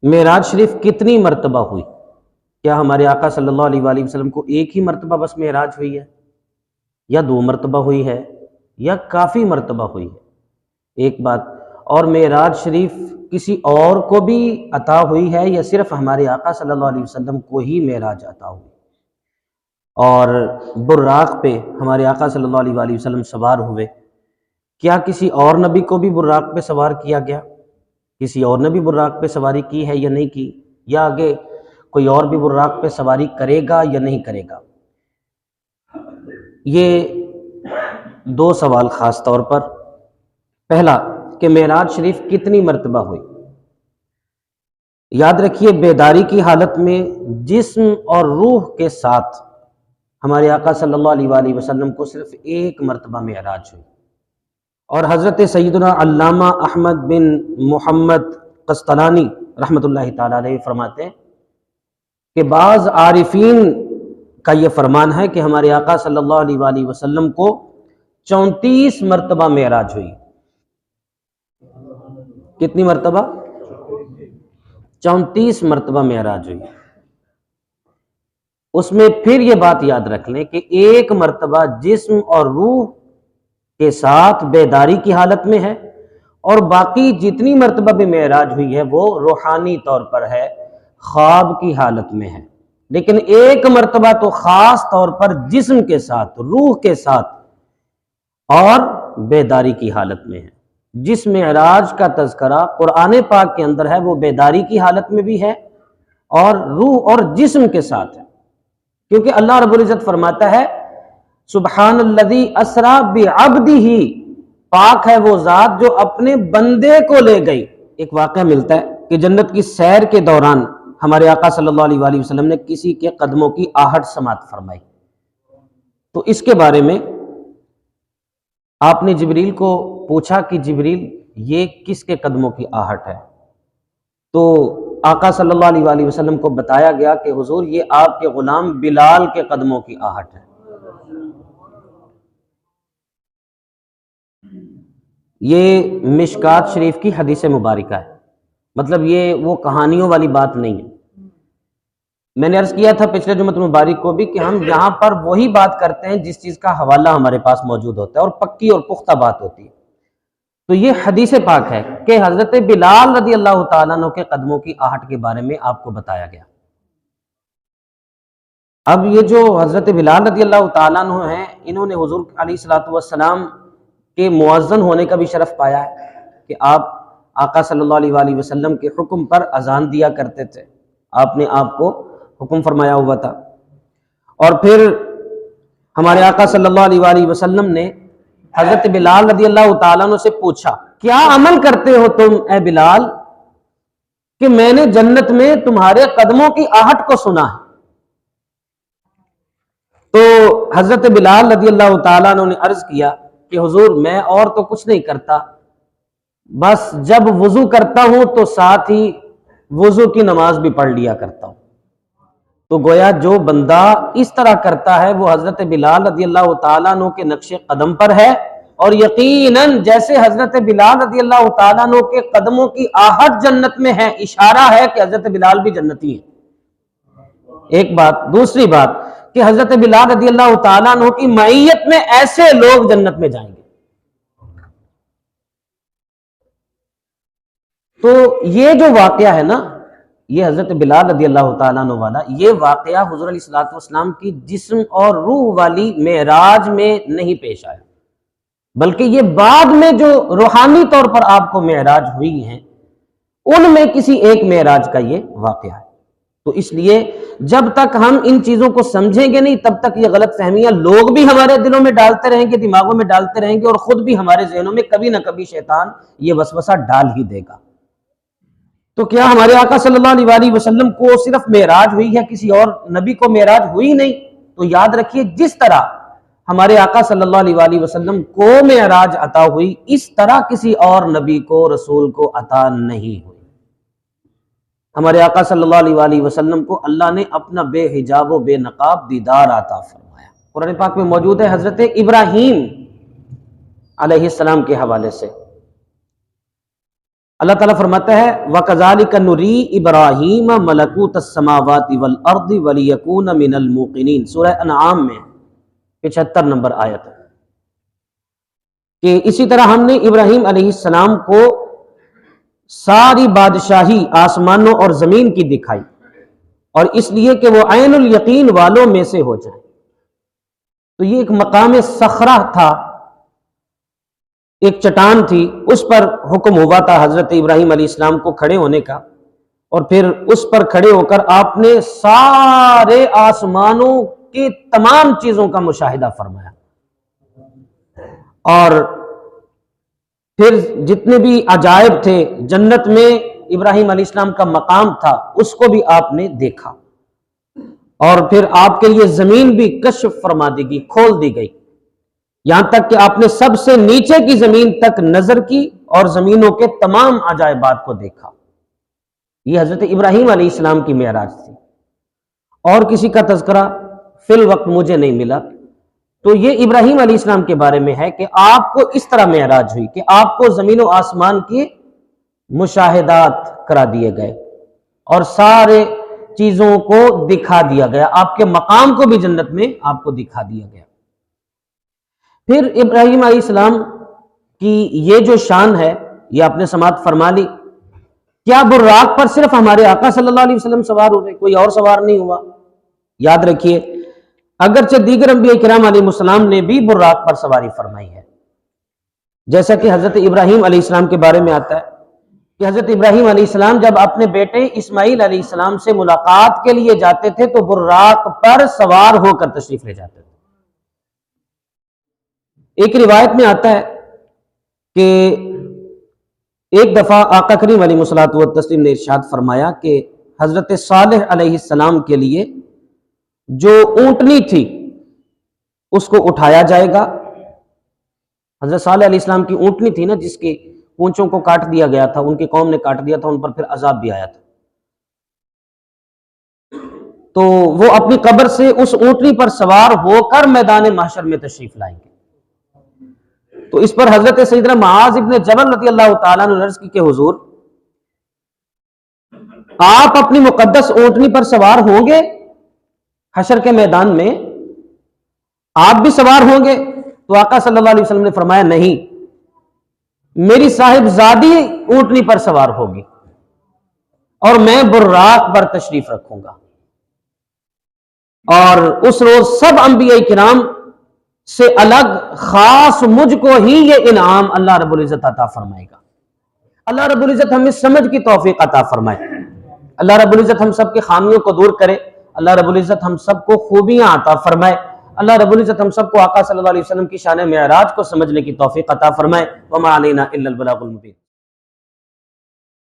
معراج شریف کتنی مرتبہ ہوئی؟ کیا ہمارے آقا صلی اللہ علیہ وآلہ وسلم کو ایک ہی مرتبہ بس معراج ہوئی ہے، یا 2 مرتبہ ہوئی ہے، یا کافی مرتبہ ہوئی ہے؟ ایک بات اور، معراج شریف کسی اور کو بھی عطا ہوئی ہے یا صرف ہمارے آقا صلی اللہ علیہ وسلم کو ہی معراج عطا ہوئی؟ اور براق پہ ہمارے آقا صلی اللہ علیہ وآلہ وسلم سوار ہوئے، کیا کسی اور نبی کو بھی براق پہ سوار کیا گیا؟ کسی اور نے بھی براق پہ سواری کی ہے یا نہیں کی؟ یا آگے کوئی اور بھی براق پہ سواری کرے گا یا نہیں کرے گا؟ یہ 2 سوال خاص طور پر۔ پہلا کہ معراج شریف کتنی مرتبہ ہوئی؟ یاد رکھیے بیداری کی حالت میں جسم اور روح کے ساتھ ہمارے آقا صلی اللہ علیہ وآلہ وسلم کو صرف 1 مرتبہ معراج ہوئی۔ اور حضرت سیدنا علامہ احمد بن محمد قسطلانی رحمۃ اللہ تعالی علیہ فرماتے ہیں کہ بعض عارفین کا یہ فرمان ہے کہ ہمارے آقا صلی اللہ علیہ وآلہ وسلم کو 34 مرتبہ معراج ہوئی۔ کتنی مرتبہ؟ 34 مرتبہ معراج ہوئی۔ اس میں پھر یہ بات یاد رکھ لیں کہ 1 مرتبہ جسم اور روح کے ساتھ بیداری کی حالت میں ہے، اور باقی جتنی مرتبہ بھی معراج ہوئی ہے وہ روحانی طور پر ہے، خواب کی حالت میں ہے۔ لیکن 1 مرتبہ تو خاص طور پر جسم کے ساتھ، روح کے ساتھ اور بیداری کی حالت میں ہے۔ جس معراج کا تذکرہ قرآن پاک کے اندر ہے وہ بیداری کی حالت میں بھی ہے اور روح اور جسم کے ساتھ ہے، کیونکہ اللہ رب العزت فرماتا ہے سبحان الذی اسریٰ بعبدہ، پاک ہے وہ ذات جو اپنے بندے کو لے گئی۔ ایک واقعہ ملتا ہے کہ جنت کی سیر کے دوران ہمارے آقا صلی اللہ علیہ وآلہ وسلم نے کسی کے قدموں کی آہٹ سماعت فرمائی، تو اس کے بارے میں آپ نے جبریل کو پوچھا کہ جبریل یہ کس کے قدموں کی آہٹ ہے؟ تو آقا صلی اللہ علیہ وآلہ وسلم کو بتایا گیا کہ حضور یہ آپ کے غلام بلال کے قدموں کی آہٹ ہے۔ یہ مشکات شریف کی حدیث مبارکہ ہے، مطلب یہ وہ کہانیوں والی بات نہیں ہے۔ میں نے عرض کیا تھا پچھلے جمعہ مبارک کو بھی کہ ہم یہاں پر وہی بات کرتے ہیں جس چیز کا حوالہ ہمارے پاس موجود ہوتا ہے اور پکی اور پختہ بات ہوتی ہے۔ تو یہ حدیث پاک ہے کہ حضرت بلال رضی اللہ تعالیٰ عنہ کے قدموں کی آہٹ کے بارے میں آپ کو بتایا گیا۔ اب یہ جو حضرت بلال رضی اللہ تعالیٰ عنہ ہیں، انہوں نے حضور علیہ الصلوۃ والسلام کے مؤذن ہونے کا بھی شرف پایا ہے کہ آپ آقا صلی اللہ علیہ وآلہ وسلم کے حکم پر اذان دیا کرتے تھے، آپ نے آپ کو حکم فرمایا ہوا تھا۔ اور پھر ہمارے آقا صلی اللہ علیہ وآلہ وسلم نے حضرت بلال رضی اللہ تعالیٰ عنہ سے پوچھا کیا عمل کرتے ہو تم اے بلال کہ میں نے جنت میں تمہارے قدموں کی آہٹ کو سنا ہے؟ تو حضرت بلال رضی اللہ تعالیٰ عنہ نے عرض کیا کہ حضور میں اور تو کچھ نہیں کرتا، بس جب وضو کرتا ہوں تو ساتھ ہی وضو کی نماز بھی پڑھ لیا کرتا ہوں۔ تو گویا جو بندہ اس طرح کرتا ہے وہ حضرت بلال رضی اللہ تعالیٰ عنہ کے نقش قدم پر ہے، اور یقیناً جیسے حضرت بلال رضی اللہ تعالیٰ عنہ کے قدموں کی آہٹ جنت میں ہے، اشارہ ہے کہ حضرت بلال بھی جنتی ہیں۔ ایک بات۔ دوسری بات کہ حضرت بلال رضی اللہ تعالیٰ عنہ کی معیت میں ایسے لوگ جنت میں جائیں گے۔ تو یہ جو واقعہ ہے نا، یہ حضرت بلال رضی اللہ تعالیٰ عنہ والا، یہ واقعہ حضور علیہ الصلوۃ والسلام کی جسم اور روح والی معراج میں نہیں پیش آیا، بلکہ یہ بعد میں جو روحانی طور پر آپ کو معراج ہوئی ہیں ان میں کسی ایک معراج کا یہ واقعہ ہے۔ تو اس لیے جب تک ہم ان چیزوں کو سمجھیں گے نہیں تب تک یہ غلط فہمیاں لوگ بھی ہمارے دلوں میں ڈالتے رہیں گے، دماغوں میں ڈالتے رہیں گے، اور خود بھی ہمارے ذہنوں میں کبھی نہ کبھی شیطان یہ وسوسہ ڈال ہی دے گا۔ تو کیا ہمارے آقا صلی اللہ علیہ وآلہ وسلم کو صرف معراج ہوئی ہے، کسی اور نبی کو معراج ہوئی نہیں؟ تو یاد رکھیے جس طرح ہمارے آقا صلی اللہ علیہ وآلہ وسلم کو معراج عطا ہوئی، اس طرح کسی اور نبی کو، رسول کو عطا نہیں ہوئی۔ ہمارے آقا صلی اللہ علیہ وآلہ وسلم کو اللہ نے اپنا بے حجاب و بے نقاب دیدار عطا فرمایا۔ قرآن پاک میں موجود ہے حضرت ابراہیم علیہ السلام کے حوالے سے اللہ تعالیٰ فرماتا ہے وَكَذَلِكَ نُرِي إِبْرَاهِيمَ مَلَكُوتَ السَّمَاوَاتِ وَالْأَرْضِ وَلِيَكُونَ مِنَ الْمُوقِنِينَ سورہ انعام میں 75 نمبر آیت ہے کہ اسی طرح ہم نے ابراہیم علیہ السلام کو ساری بادشاہی آسمانوں اور زمین کی دکھائی، اور اس لیے کہ وہ عین الیقین والوں میں سے ہو جائے۔ تو یہ ایک مقام صخرہ تھا، ایک چٹان تھی، اس پر حکم ہوا تھا حضرت ابراہیم علیہ السلام کو کھڑے ہونے کا، اور پھر اس پر کھڑے ہو کر آپ نے سارے آسمانوں کی تمام چیزوں کا مشاہدہ فرمایا، اور پھر جتنے بھی عجائب تھے جنت میں ابراہیم علیہ السلام کا مقام تھا اس کو بھی آپ نے دیکھا، اور پھر آپ کے لیے زمین بھی کشف فرما دی گئی، کھول دی گئی، یہاں تک کہ آپ نے سب سے نیچے کی زمین تک نظر کی اور زمینوں کے تمام عجائبات کو دیکھا۔ یہ حضرت ابراہیم علیہ السلام کی معراج تھی، اور کسی کا تذکرہ فی الوقت مجھے نہیں ملا۔ تو یہ ابراہیم علیہ السلام کے بارے میں ہے کہ آپ کو اس طرح معراج ہوئی کہ آپ کو زمین و آسمان کی مشاہدات کرا دیے گئے اور سارے چیزوں کو دکھا دیا گیا، آپ کے مقام کو بھی جنت میں آپ کو دکھا دیا گیا۔ پھر ابراہیم علیہ السلام کی یہ جو شان ہے یہ آپ نے سماعت فرما لی۔ کیا براق پر صرف ہمارے آقا صلی اللہ علیہ وسلم سوار ہوئے، کوئی اور سوار نہیں ہوا؟ یاد رکھیے اگرچہ دیگر انبیاء کرام علیہ السلام نے بھی براق پر سواری فرمائی ہے، جیسا کہ حضرت ابراہیم علیہ السلام کے بارے میں آتا ہے کہ حضرت ابراہیم علیہ السلام جب اپنے بیٹے اسماعیل علیہ السلام سے ملاقات کے لیے جاتے تھے تو براق پر سوار ہو کر تشریف لے جاتے تھے۔ ایک روایت میں آتا ہے کہ ایک دفعہ آقا کریم علیہ الصلوۃ والتسلیم نے ارشاد فرمایا کہ حضرت صالح علیہ السلام کے لیے جو اونٹنی تھی اس کو اٹھایا جائے گا۔ حضرت صالح علیہ السلام کی اونٹنی تھی نا جس کے پونچھوں کو کاٹ دیا گیا تھا، ان کی قوم نے کاٹ دیا تھا، ان پر پھر عذاب بھی آیا تھا، تو وہ اپنی قبر سے اس اونٹنی پر سوار ہو کر میدان محشر میں تشریف لائیں گے۔ تو اس پر حضرت سیدنا معاذ ابن جبل رضی اللہ تعالیٰ عنہ نے عرض کی کہ حضور آپ اپنی مقدس اونٹنی پر سوار ہوں گے حشر کے میدان میں، آپ بھی سوار ہوں گے؟ تو آقا صلی اللہ علیہ وسلم نے فرمایا نہیں، میری صاحبزادی اونٹنی پر سوار ہوگی اور میں براق پر تشریف رکھوں گا، اور اس روز سب انبیاء کرام سے الگ خاص مجھ کو ہی یہ انعام اللہ رب العزت عطا فرمائے گا۔ اللہ رب العزت ہمیں سمجھ کی توفیق عطا فرمائے، اللہ رب العزت ہم سب کی خامیوں کو دور کرے، اللہ رب العزت ہم سب کو خوبیاں عطا فرمائے، اللہ رب العزت ہم سب کو آقا صلی اللہ علیہ وسلم کی شان معراج کو سمجھنے کی توفیق عطا فرمائے۔ وما علینا الا البلاغ المبین۔